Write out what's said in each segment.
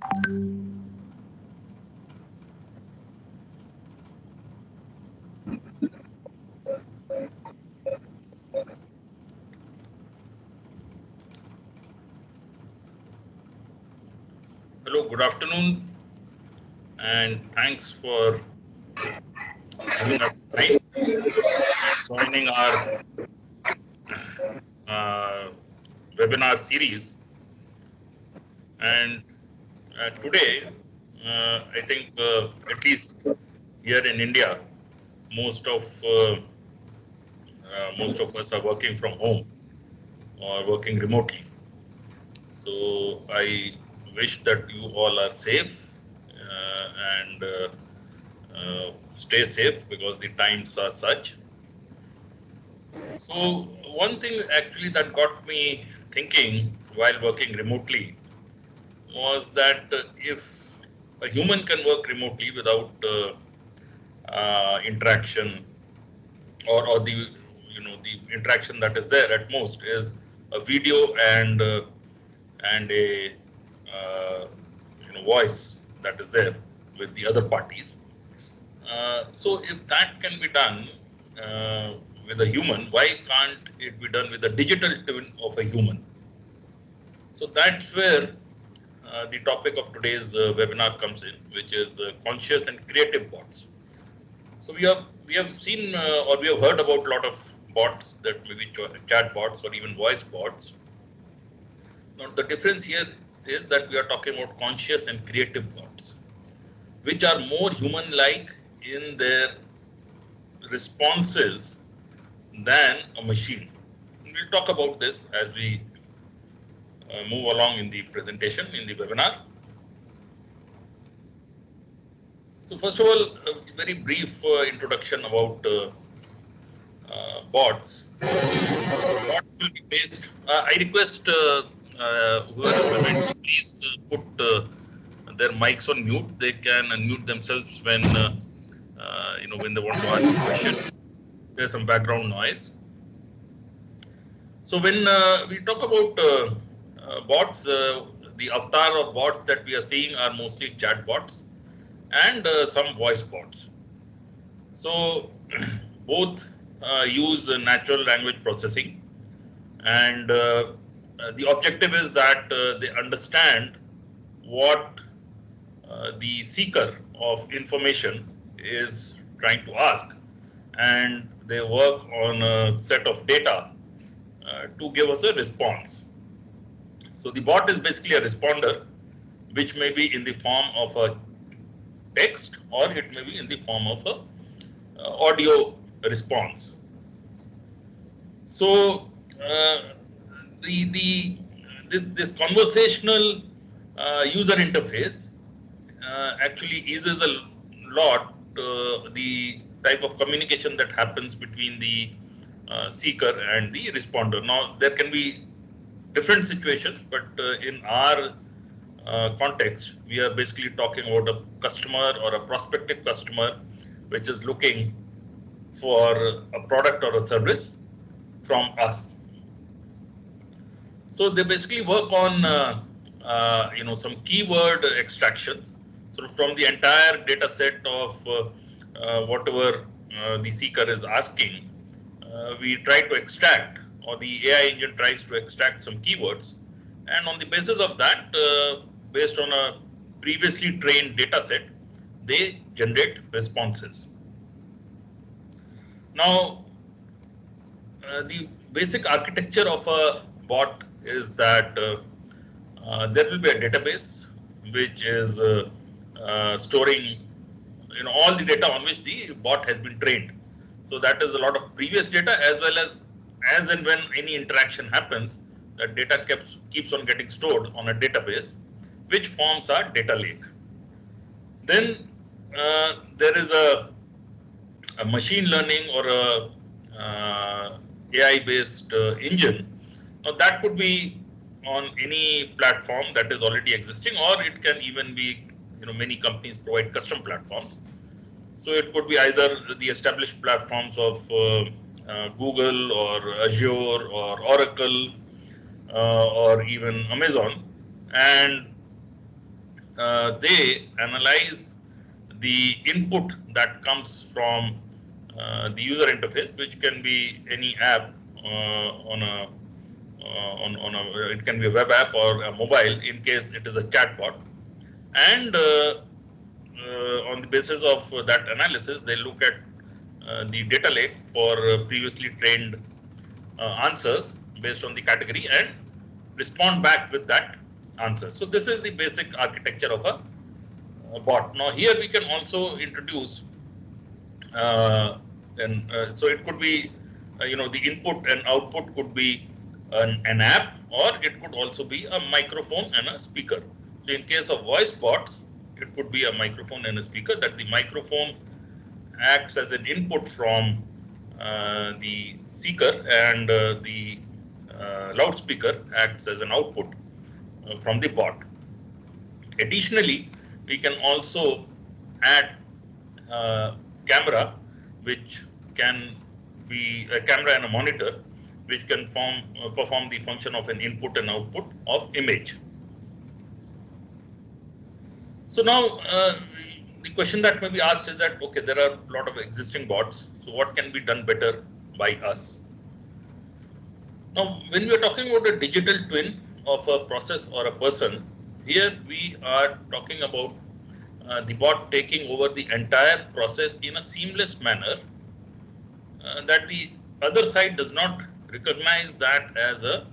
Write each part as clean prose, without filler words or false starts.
Hello, good afternoon, and thanks for giving us time, joining our uh, webinar series. And today, I think at least here in India, most of most of us are working from home or working remotely. So I wish that you all are safe and stay safe because the times are such. So one thing actually that got me thinking while working remotely was that if a human can work remotely without interaction or the the interaction that is there at most is a video and a voice that is there with the other parties. So if that can be done uh, with a human, why can't it be done with a digital twin of a human? So that's where the topic of today's webinar comes in, which is conscious and creative bots. So we have seen or we have heard about a lot of bots that maybe chat bots or even voice bots. Now the difference here is that we are talking about conscious and creative bots, which are more human-like in their responses than a machine. We'll talk about this as we move along in the presentation, in the webinar. So first of all, a very brief introduction about bots. Bots will be based. I request whoever is coming to please put their mics on mute. They can unmute themselves when when they want to ask a question. There's some background noise. So when we talk about bots, the avatar of bots that we are seeing are mostly chat bots and some voice bots. So both use natural language processing, and the objective is that they understand what the seeker of information is trying to ask, and they work on a set of data to give us a response. So the bot is basically a responder, which may be in the form of a text or it may be in the form of a audio response. So the this conversational user interface actually eases a lot the type of communication that happens between the seeker and the responder. Now there can be different situations, but in our context, we are basically talking about a customer or a prospective customer which is looking for a product or a service from us. So they basically work on some keyword extractions. So from the entire data set of whatever the seeker is asking, we try to extract, or the AI engine tries to extract some keywords, and on the basis of that, based on a previously trained data set, they generate responses. Now, the basic architecture of a bot is that there will be a database which is storing all the data on which the bot has been trained. So that is a lot of previous data, as well as and when any interaction happens, that data keeps on getting stored on a database, which forms our data lake. Then there is a machine learning or a AI-based engine. Now that could be on any platform that is already existing, or it can even be, many companies provide custom platforms. So it could be either the established platforms of Google or Azure or Oracle or even Amazon, and they analyze the input that comes from the user interface, which can be any app on a it can be a web app or a mobile in case it is a chatbot. And on the basis of that analysis, they look at the data lake for previously trained answers based on the category and respond back with that answer. So this is the basic architecture of a bot. Now here we can also introduce so it could be the input and output could be an app, or it could also be a microphone and a speaker. So in case of voice bots, it could be a microphone and a speaker, that the microphone acts as an input from the seeker, and the loudspeaker acts as an output from the bot. Additionally, we can also add camera, which can be a camera and a monitor, which can perform the function of an input and output of image. So now the question that may be asked is that, okay, there are a lot of existing bots, so what can be done better by us? Now, when we are talking about a digital twin of a process or a person, here we are talking about the bot taking over the entire process in a seamless manner, that the other side does not recognize that as a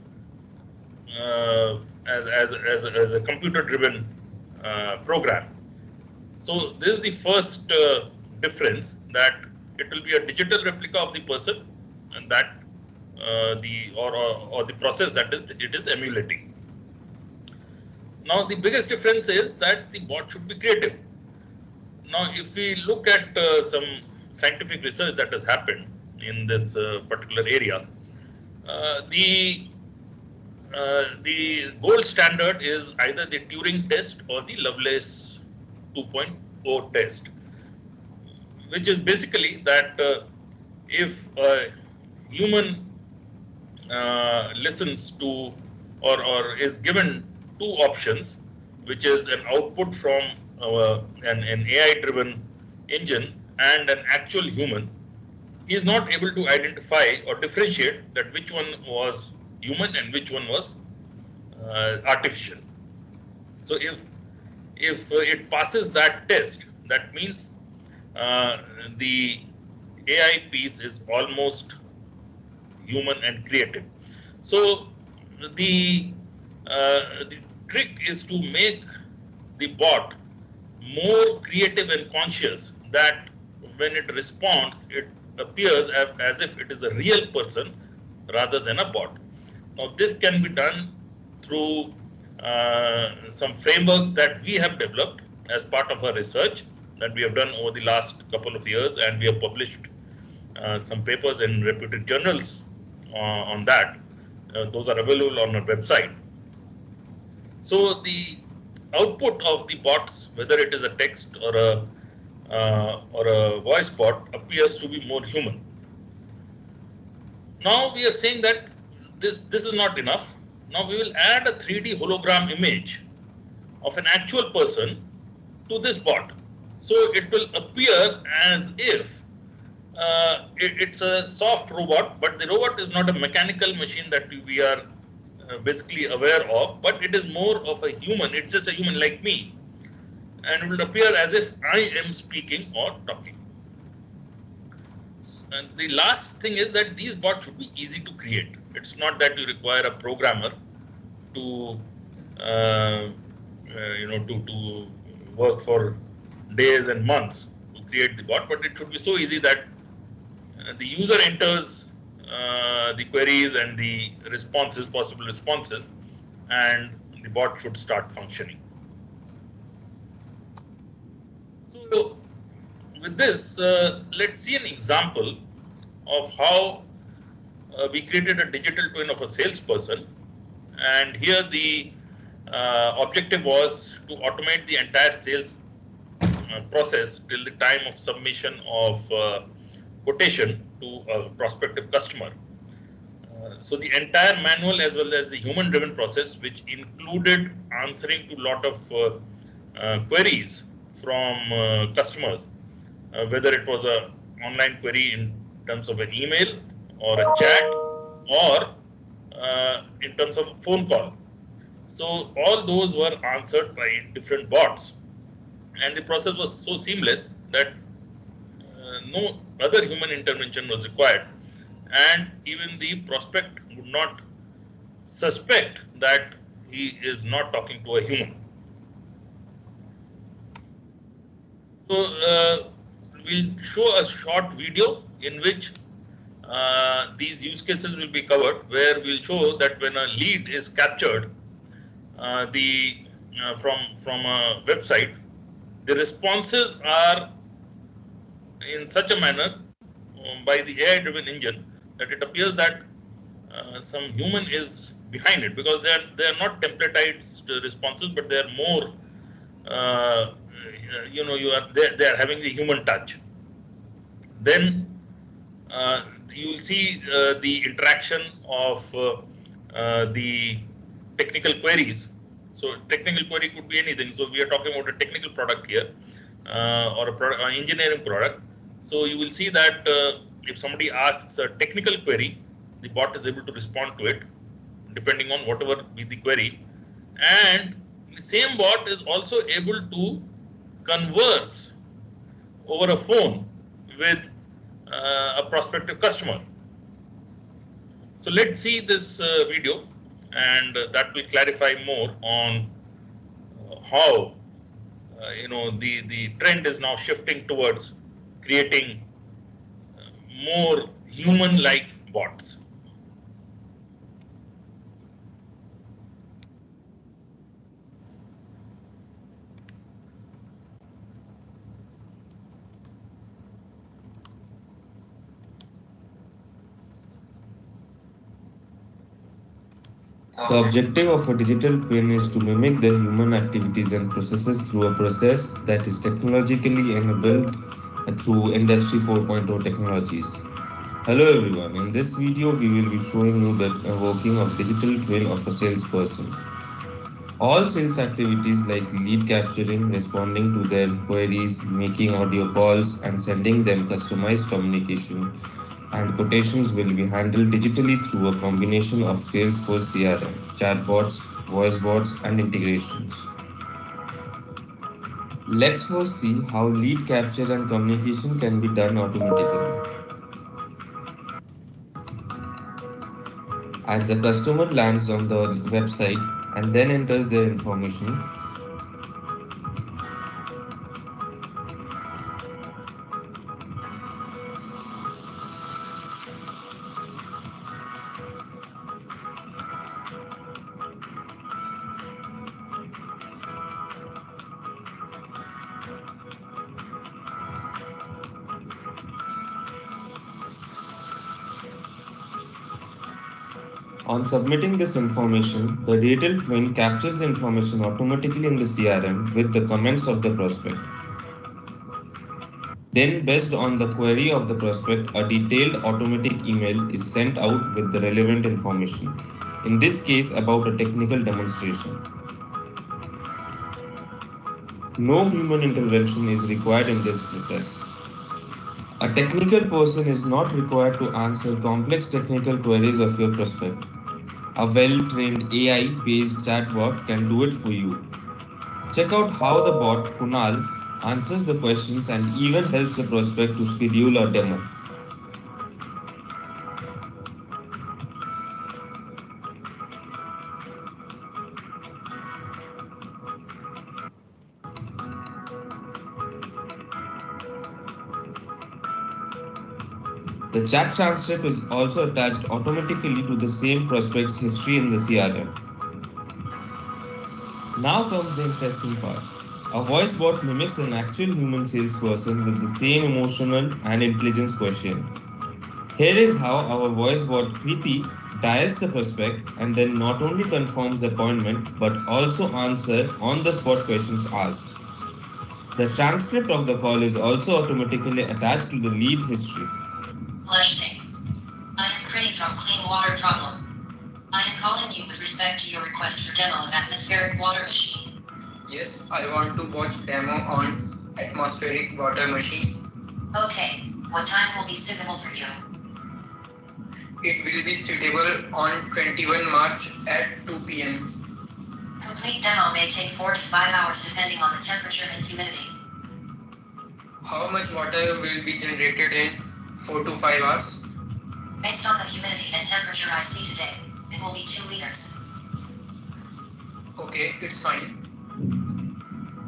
as a computer-driven program. So this is the first difference, that it will be a digital replica of the person, and that the process that it is emulating. Now the biggest difference is that the bot should be creative. Now if we look at some scientific research that has happened in this particular area, the gold standard is either the Turing test or the Lovelace 2.0 test, which is basically that if a human listens to or is given two options, which is an output from an AI-driven engine and an actual human, he is not able to identify or differentiate that which one was human and which one was artificial. So if it passes that test, that means the AI piece is almost human and creative. So the trick is to make the bot more creative and conscious, that when it responds, it appears as if it is a real person rather than a bot. Now this can be done through some frameworks that we have developed as part of our research that we have done over the last couple of years, and we have published some papers in reputed journals on that. Those are available on our website. So the output of the bots, whether it is a text or a voice bot, appears to be more human. Now we are saying that this is not enough. Now we will add a 3D hologram image of an actual person to this bot. So it will appear as if it's a soft robot, but the robot is not a mechanical machine that we are basically aware of, but it is more of a human. It's just a human like me, and it will appear as if I am speaking or talking. And the last thing is that these bots should be easy to create. It's not that you require a programmer to to work for days and months to create the bot, but it should be so easy that the user enters the queries and the responses, possible responses, and the bot should start functioning. So with this, let's see an example of how we created a digital twin of a salesperson. And here the objective was to automate the entire sales process till the time of submission of quotation to a prospective customer. So the entire manual as well as the human-driven process, which included answering to a lot of queries from customers, whether it was a online query in terms of an email or a chat or in terms of a phone call. So all those were answered by different bots, and the process was so seamless that no other human intervention was required, and even the prospect would not suspect that he is not talking to a human. So we'll show a short video in which these use cases will be covered, where we'll show that when a lead is captured from a website, the responses are in such a manner by the AI-driven engine that it appears that some human is behind it, because they are not templatized responses, but they are more they are having the human touch. Then you will see the interaction of the technical queries. So technical query could be anything. So we are talking about a technical product here, or an engineering product. So you will see that if somebody asks a technical query, the bot is able to respond to it depending on whatever be the query. And the same bot is also able to converse over a phone with a prospective customer. So let's see this video, and that will clarify more on how the trend is now shifting towards creating more human-like bots. The objective of a digital twin is to mimic the human activities and processes through a process that is technologically enabled through Industry 4.0 technologies. Hello everyone, in this video we will be showing you the working of digital twin of a salesperson. All sales activities like lead capturing, responding to their queries, making audio calls and sending them customized communication and quotations will be handled digitally through a combination of Salesforce CRM, chatbots, voice bots, and integrations. Let's first see how lead capture and communication can be done automatically. As the customer lands on the website and then enters their information, on submitting this information, the digital twin captures the information automatically in the CRM with the comments of the prospect. Then, based on the query of the prospect, a detailed automatic email is sent out with the relevant information, in this case about a technical demonstration. No human intervention is required in this process. A technical person is not required to answer complex technical queries of your prospect. A well-trained AI-based chatbot can do it for you. Check out how the bot Kunal answers the questions and even helps the prospect to schedule a demo. The chat transcript is also attached automatically to the same prospect's history in the CRM. Now comes the interesting part. A voice bot mimics an actual human salesperson with the same emotional and intelligence quotient. Here is how our voice bot Kriti dials the prospect and then not only confirms the appointment but also answers on-the-spot questions asked. The transcript of the call is also automatically attached to the lead history. Blessing. I am Crane from Clean Water Problem. I am calling you with respect to your request for demo of atmospheric water machine. Yes, I want to watch demo on atmospheric water machine. Okay, what time will be suitable for you? It will be suitable on 21 March at 2 p.m. Complete demo may take 4 to 5 hours depending on the temperature and humidity. How much water will be generated in 4 to 5 hours? Based on the humidity and temperature I see today, it will be 2 liters. Okay, it's fine.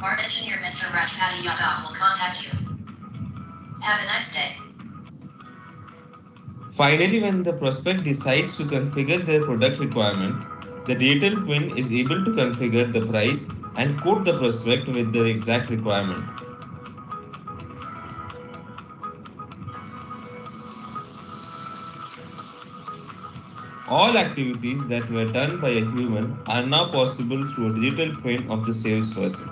Our engineer Mr. Rajpati Yadav will contact you. Have a nice day. Finally, when the prospect decides to configure their product requirement, the digital twin is able to configure the price and quote the prospect with their exact requirement. All activities that were done by a human are now possible through a digital twin of the salesperson.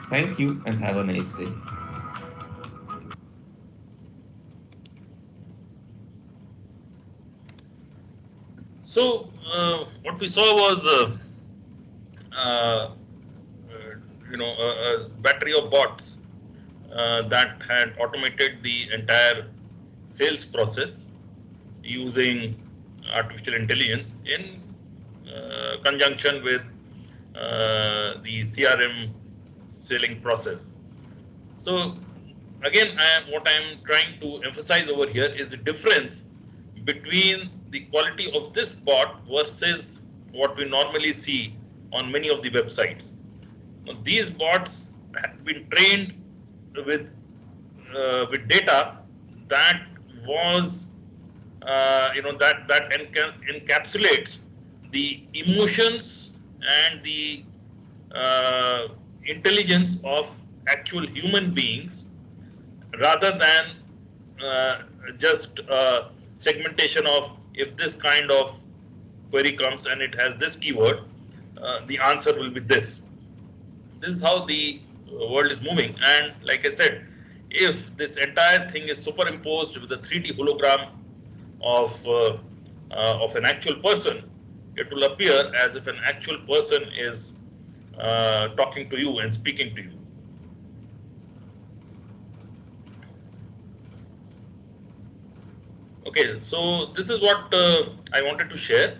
Thank you and have a nice day. So what we saw was uh, a battery of bots that had automated the entire sales process using artificial intelligence in conjunction with the CRM selling process. So again, what I'm trying to emphasize over here is the difference between the quality of this bot versus what we normally see on many of the websites. Now, these bots have been trained with data that was that encapsulates the emotions and the uh, intelligence of actual human beings rather than just segmentation of if this kind of query comes and it has this keyword, the answer will be this. This is how the world is moving. And like I said, if this entire thing is superimposed with a 3D hologram of an actual person, it will appear as if an actual person is talking to you and speaking to you. Okay, so this is what I wanted to share.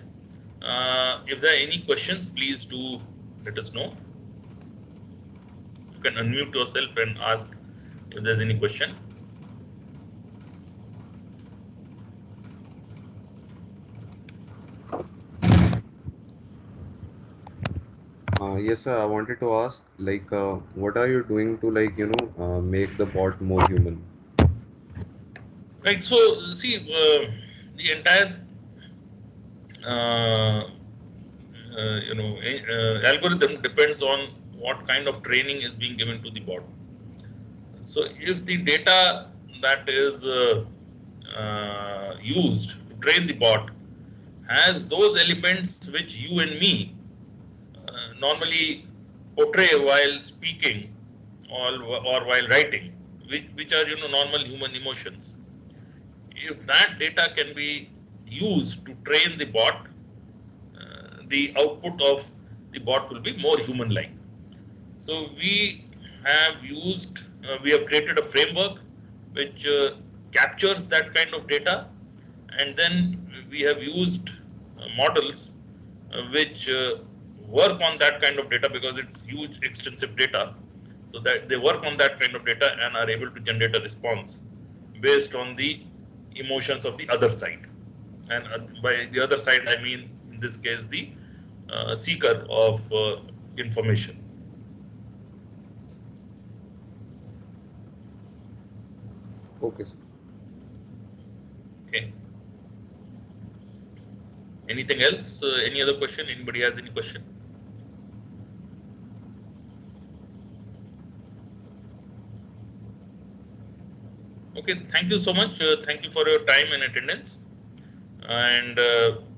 If there are any questions, please do let us know. You can unmute yourself and ask if there's any question. Yes, sir. I wanted to ask, what are you doing to, make the bot more human? Right. So see, the entire uh, algorithm depends on what kind of training is being given to the bot. So if the data that is used to train the bot has those elements which you and me normally portray while speaking or while writing, which are normal human emotions. If that data can be used to train the bot, the output of the bot will be more human-like. So we have created a framework which captures that kind of data, and then we have used models which work on that kind of data because it's huge, extensive data. So that they work on that kind of data and are able to generate a response based on the emotions of the other side. And by the other side, I mean in this case the seeker of information. Okay, sir. Okay. Anything else? Any other question? Anybody has any question? Okay, thank you so much. Thank you for your time and attendance. And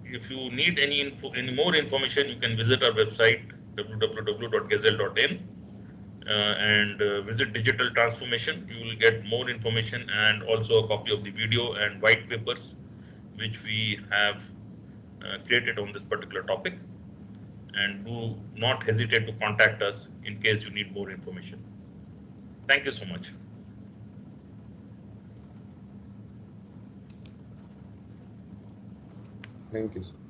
if you need any more information, you can visit our website www.gazelle.in and visit Digital Transformation. You will get more information and also a copy of the video and white papers which we have created on this particular topic. and do not hesitate to contact us in case you need more information. Thank you so much. Thank you, sir.